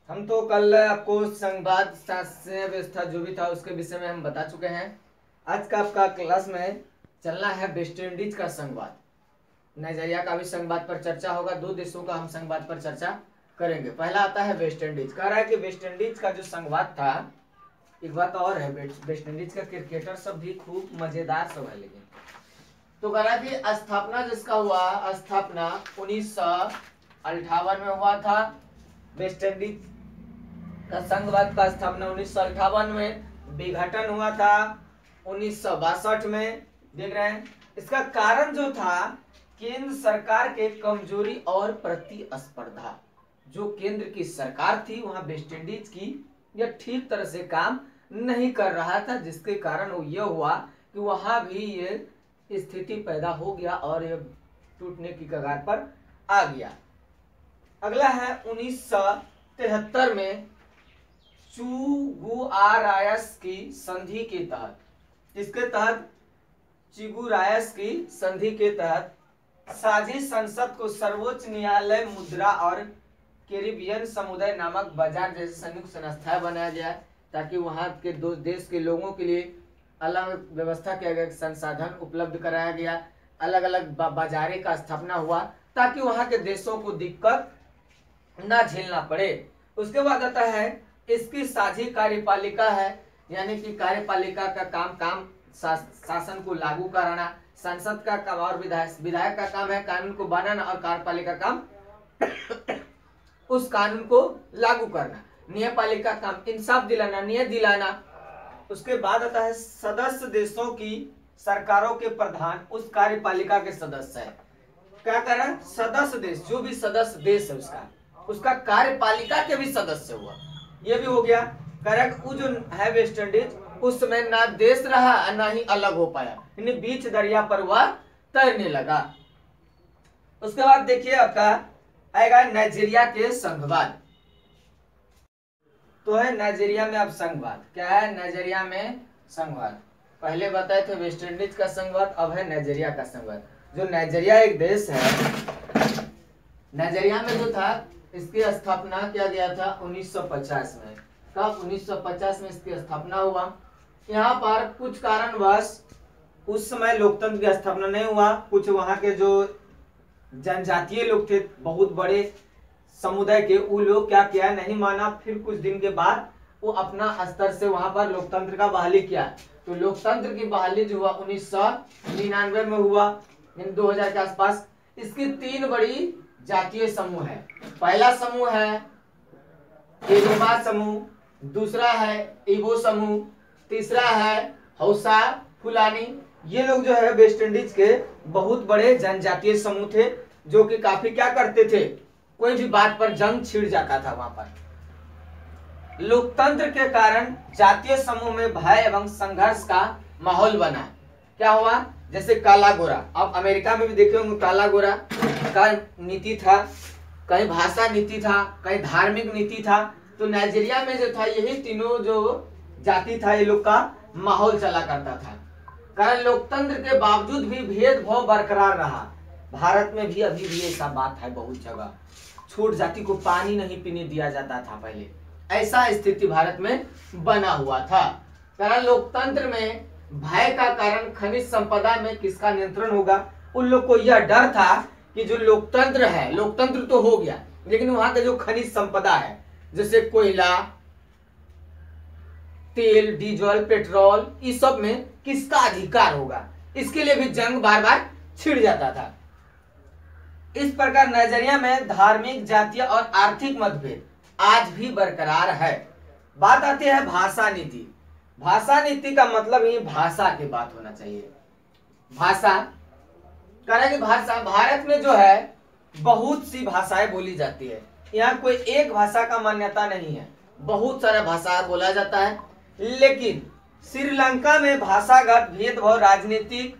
हम तो कल आपको संवाद शास्त्रीय व्यवस्था जो भी था उसके विषय में हम बता चुके हैं। आज का आपका क्लास में चलना है वेस्ट इंडीज का संवाद। नाइजीरिया का भी संवाद पर चर्चा होगा। दो देशों का हम संवाद पर चर्चा करेंगे। पहला आता है वेस्ट इंडीज। कह रहा है कि वेस्ट इंडीज का जो संवाद था, एक बात और है, वेस्ट इंडीज का क्रिकेटर सब भी खूब मजेदार सब है। लेकिन तो कह रहा है कि स्थापना जिसका हुआ, स्थापना 1958 में हुआ था। वेस्ट इंडीज का संघवाद का स्थापना 1958 में, विघटन हुआ था 1962 में। देख रहे हैं, इसका कारण जो था केंद्र सरकार के कमजोरी और प्रतिस्पर्धा। जो केंद्र की सरकार थी वहां वेस्ट इंडीज की यह ठीक तरह से काम नहीं कर रहा था, जिसके कारण वो यह हुआ कि वहां भी ये स्थिति पैदा हो गया और ये टूटने की कगार पर आ गया। अगला है 1973 में चुगुआरायस की संधि के तहत, इसके तहत चिगुरायस की संधि के तहत साझी संसद को सर्वोच्च न्यायालय, मुद्रा और कैरिबियन समुदाय नामक बाजार जैसे संयुक्त संस्थाएं बनाया गया, ताकि वहां के दो देश के लोगों के लिए अलग व्यवस्था किया गया, संसाधन उपलब्ध कराया गया, अलग अलग बाजारे का स्थापना हुआ ताकि वहां के देशों को दिक्कत ना झेलना पड़े। उसके बाद आता है इसकी साझी कार्यपालिका है, यानी कि कार्यपालिका का काम शासन को लागू कराना, संसद का काम और विधायक का काम है कानून को बनाना और कार्यपालिका काम उस कानून को लागू करना, न्यायपालिका काम इंसाफ दिलाना, न्याय दिलाना। उसके बाद आता है सदस्य देशों की सरकारों के प्रधान उस कार्यपालिका के सदस्य है। क्या कर रहा है? सदस्य देश, जो भी सदस्य देश है उसका कार्यपालिका के भी सदस्य हुआ, ये भी हो गया। करेक्ट। वो जो है वेस्ट इंडीज उस समय ना देश रहा ना ही अलग हो पाया, यानी बीच दरिया पर वह तैरने लगा। उसके बाद देखिए आपका आएगा नाइजीरिया के संघवाद। तो है नाइजीरिया में अब संघवाद क्या है? नाइजीरिया में संघवाद पहले बताए थे वेस्ट इंडीज का संघवाद, अब है नाइजीरिया का संघवाद। जो नाइजीरिया एक देश है, नाइजीरिया में जो था इसकी स्थापना किया गया था 1950 में। कब? 1950 में इसकी स्थापना हुआ। यहाँ पर कुछ कारणवश उस समय लोकतंत्र की स्थापना नहीं हुआ। कुछ वहां के जो जनजातीय लोग थे, बहुत बड़े समुदाय के, वो लोग क्या किया, नहीं माना। फिर कुछ दिन के बाद वो अपना स्तर से वहां पर लोकतंत्र का बहाली किया। तो लोकतंत्र की बहाली जो हुआ 1999 में हुआ, 2000 के आसपास। इसकी तीन बड़ी जातीय समूह है। पहला समूह है योरुबा समूह, दूसरा है इबो समूह, तीसरा है हौसा फुलानी। ये लोग जो है वेस्ट इंडीज के बहुत बड़े जनजातीय समूह थे, जो कि काफी क्या करते थे, कोई भी बात पर जंग छिड़ जाता था वहां पर। लोकतंत्र के कारण जातीय समूह में भय एवं संघर्ष का माहौल बना। क्या हुआ? जैसे काला गोरा, अब अमेरिका में भी देखे होंगे काला गोरा का नीति था, कहीं भाषा नीति था, कहीं धार्मिक नीति था। तो नाइजीरिया में जो था यही तीनों जो जाति था, ये लोग का माहौल चला करता था। कारण लोकतंत्र के बावजूद भी भेदभाव बरकरार रहा। भारत में भी अभी भी ऐसा बात है, बहुत जगह छोट जाति को पानी नहीं पीने दिया जाता था पहले, ऐसा स्थिति भारत में बना हुआ था। कारण लोकतंत्र में भय का कारण खनिज संपदा में किसका नियंत्रण होगा, उन लोग को यह डर था कि जो लोकतंत्र है, लोकतंत्र तो हो गया लेकिन वहां का जो खनिज संपदा है जैसे कोयला, तेल, डीजल, पेट्रोल, इस सब में किसका अधिकार होगा, इसके लिए भी जंग बार बार छिड़ जाता था। इस प्रकार नाइजीरिया में धार्मिक, जातीय और आर्थिक मतभेद आज भी बरकरार है। बात आती है भाषा नीति। भाषा नीति का मतलब ही भाषा की बात होना चाहिए। भाषा करेंगे। भाषा भारत में जो है बहुत सी भाषाएं बोली जाती है। यहाँ कोई एक भाषा का मान्यता नहीं है, बहुत सारा भाषा बोला जाता है। लेकिन श्रीलंका में भाषागत भेदभाव राजनीतिक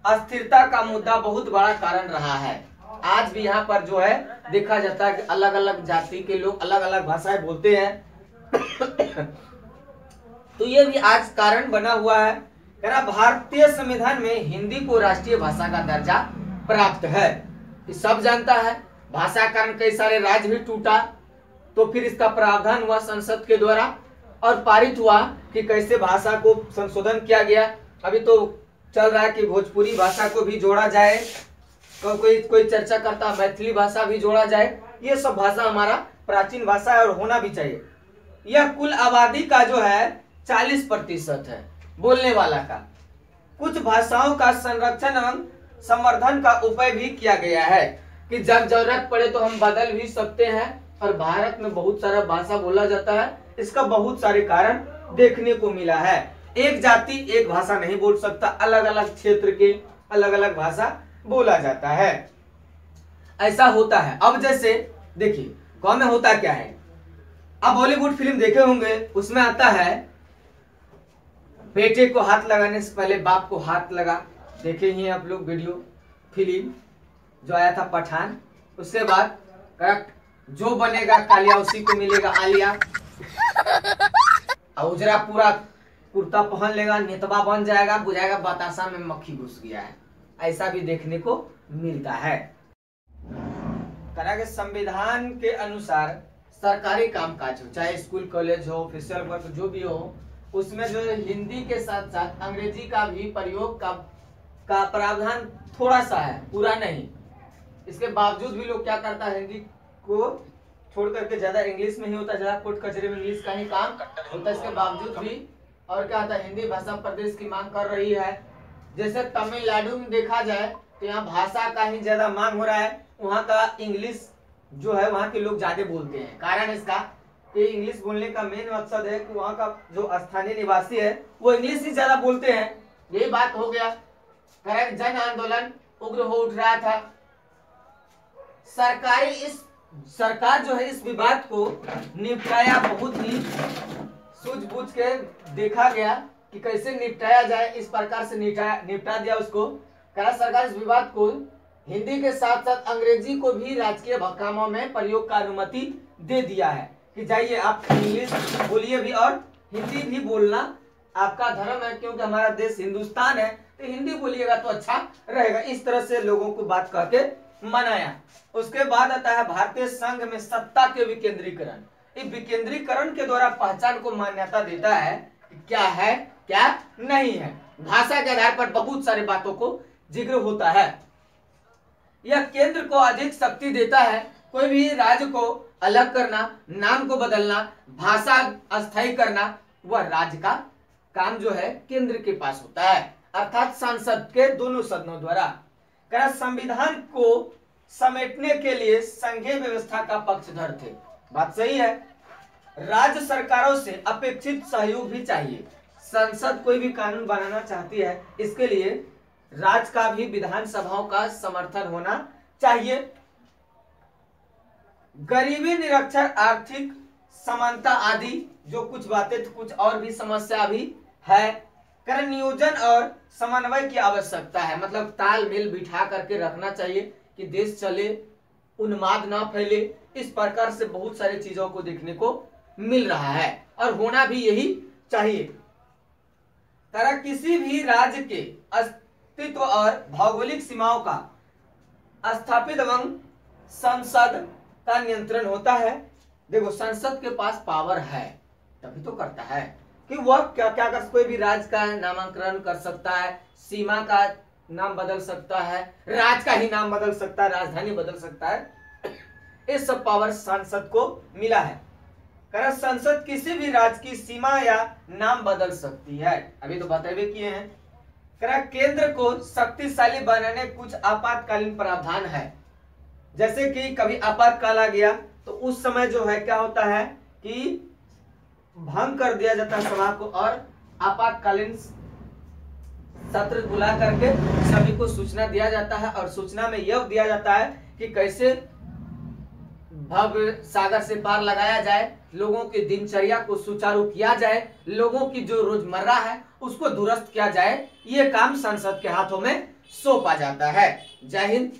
अस्थिरता का मुद्दा बहुत बड़ा कारण रहा है। आज भी यहाँ पर जो है देखा जाता है कि अलग अलग जाति के लोग अलग अलग भाषाएं बोलते हैं। तो ये भी आज कारण बना हुआ है। भारतीय संविधान में हिंदी को राष्ट्रीय भाषा का दर्जा प्राप्त है, सब जानता है। भाषा कारण कई सारे राज्य भी टूटा, तो फिर इसका प्रावधान हुआ संसद के द्वारा और पारित हुआ कि कैसे भाषा को संशोधन किया गया। अभी तो चल रहा है कि भोजपुरी भाषा को भी जोड़ा जाए, कोई चर्चा करता मैथिली भाषा भी जोड़ा जाए। ये सब भाषा हमारा प्राचीन भाषा है और होना भी चाहिए। यह कुल आबादी का जो है 40% है बोलने वाला का। कुछ भाषाओं का संरक्षण एवं संवर्धन का उपाय भी किया गया है कि जब जरूरत पड़े तो हम बदल भी सकते हैं। और भारत में बहुत सारा भाषा बोला जाता है, इसका बहुत सारे कारण देखने को मिला है। एक जाति एक भाषा नहीं बोल सकता, अलग अलग क्षेत्र के अलग अलग भाषा बोला जाता है, ऐसा होता है। अब जैसे देखिए गांव में होता क्या है, अब बॉलीवुड फिल्म देखे होंगे, उसमें आता है बेटे को हाथ लगाने से पहले बाप को हाथ लगा। देखे ही आप लोग वीडियो फिल्म जो आया था पठान। उसके बाद करेक्ट जो बनेगा कालिया उसी को मिलेगा आलिया। उजरा पूरा कुर्ता पहन लेगा, नेतवा बन जाएगा, बुझाएगा बतासा में मक्खी घुस गया है। ऐसा भी देखने को मिलता है। तरह के संविधान के अनुसार सरकारी कामकाज हो, चाहे स्कूल कॉलेज हो, ऑफिशियल वर्क जो भी हो, उसमें जो हिंदी के साथ साथ अंग्रेजी का भी प्रयोग का प्रावधान थोड़ा सा है, पूरा नहीं। इसके बावजूद भी लोग क्या करता है, हिंदी को छोड़ करके ज्यादा इंग्लिश में ही होता है, ज्यादा कोर्ट कचहरी में इंग्लिश का ही काम होता है। इसके बावजूद भी और क्या होता है, हिंदी भाषा प्रदेश की मांग कर रही है। जैसे तमिलनाडु में देखा जाए तो यहाँ भाषा का ही ज्यादा मांग हो रहा है, वहाँ का इंग्लिश जो है वहाँ के लोग ज्यादा बोलते हैं। कारण इसका कि इंग्लिश बोलने का मेन मकसद है कि वहाँ का जो स्थानीय निवासी है वो इंग्लिश ही ज्यादा बोलते हैं। यही बात हो गया। करेक्ट, जन आंदोलन उग्र हो उठ रहा था। सरकार जो है इस विवाद को निपटाया, बहुत ही सूझबूझ के देखा गया कि कैसे निपटाया जाए। इस प्रकार से निपटा दिया उसको। सरकार इस विवाद को हिंदी के साथ साथ अंग्रेजी को भी राजकीय कामों में प्रयोग का अनुमति दे दिया है कि जाइए आप इंग्लिश बोलिए भी और हिंदी भी बोलना आपका धर्म है, क्योंकि हमारा देश हिंदुस्तान है, तो हिंदी बोलिएगा तो अच्छा रहेगा। इस तरह से लोगों को बात कह के मनाया। उसके बाद आता है भारतीय संघ में सत्ता के विकेंद्रीकरण। इस विकेंद्रीकरण के द्वारा पहचान को मान्यता देता है कि क्या है क्या नहीं है। भाषा के आधार पर बहुत सारी बातों को जिक्र होता है। यह केंद्र को अधिक शक्ति देता है। कोई भी राज्य को अलग करना, नाम को बदलना, भाषा अस्थायी करना, वह राज्य का काम जो है केंद्र के पास होता है, अर्थात संसद के दोनों सदनों द्वारा। संविधान को समेटने के लिए संघीय व्यवस्था का पक्षधर थे। बात सही है। राज्य सरकारों से अपेक्षित सहयोग भी चाहिए। संसद कोई भी कानून बनाना चाहती है, इसके लिए राज्य का भी विधानसभाओं का समर्थन होना चाहिए। गरीबी, निरक्षर, आर्थिक समानता आदि जो कुछ बातें, कुछ और भी समस्या भी है। कर नियोजन और समन्वय की आवश्यकता है, मतलब तालमेल बिठा करके रखना चाहिए कि देश चले, उन्माद ना फैले। इस प्रकार से बहुत सारी चीजों को देखने को मिल रहा है और होना भी यही चाहिए। तरह किसी भी राज्य के अस्तित्व और भौगोलिक सीमाओं का स्थापित एवं संसद का नियंत्रण होता है। देखो संसद के पास पावर है तभी तो करता है कि वह क्या क्या कर, कोई भी राज्य का नामांकन कर सकता है, सीमा का नाम बदल सकता है, राज्य का ही नाम बदल सकता है, राजधानी बदल सकता है। इस सब पावर संसद को मिला है। कर संसद किसी भी राज्य की सीमा या नाम बदल सकती है, अभी तो बताए किए हैं। कर केंद्र को शक्तिशाली बनाने कुछ आपातकालीन प्रावधान है। जैसे कि कभी आपातकाल आ गया तो उस समय जो है क्या होता है कि भंग कर दिया जाता है सभा को और आपातकालीन सत्र बुला करके सभी को सूचना दिया जाता है। और सूचना में यह दिया जाता है कि कैसे भव सागर से पार लगाया जाए, लोगों की दिनचर्या को सुचारू किया जाए, लोगों की जो रोजमर्रा है उसको दुरुस्त किया जाए। ये काम संसद के हाथों में सौंपा जाता है। जय हिंद।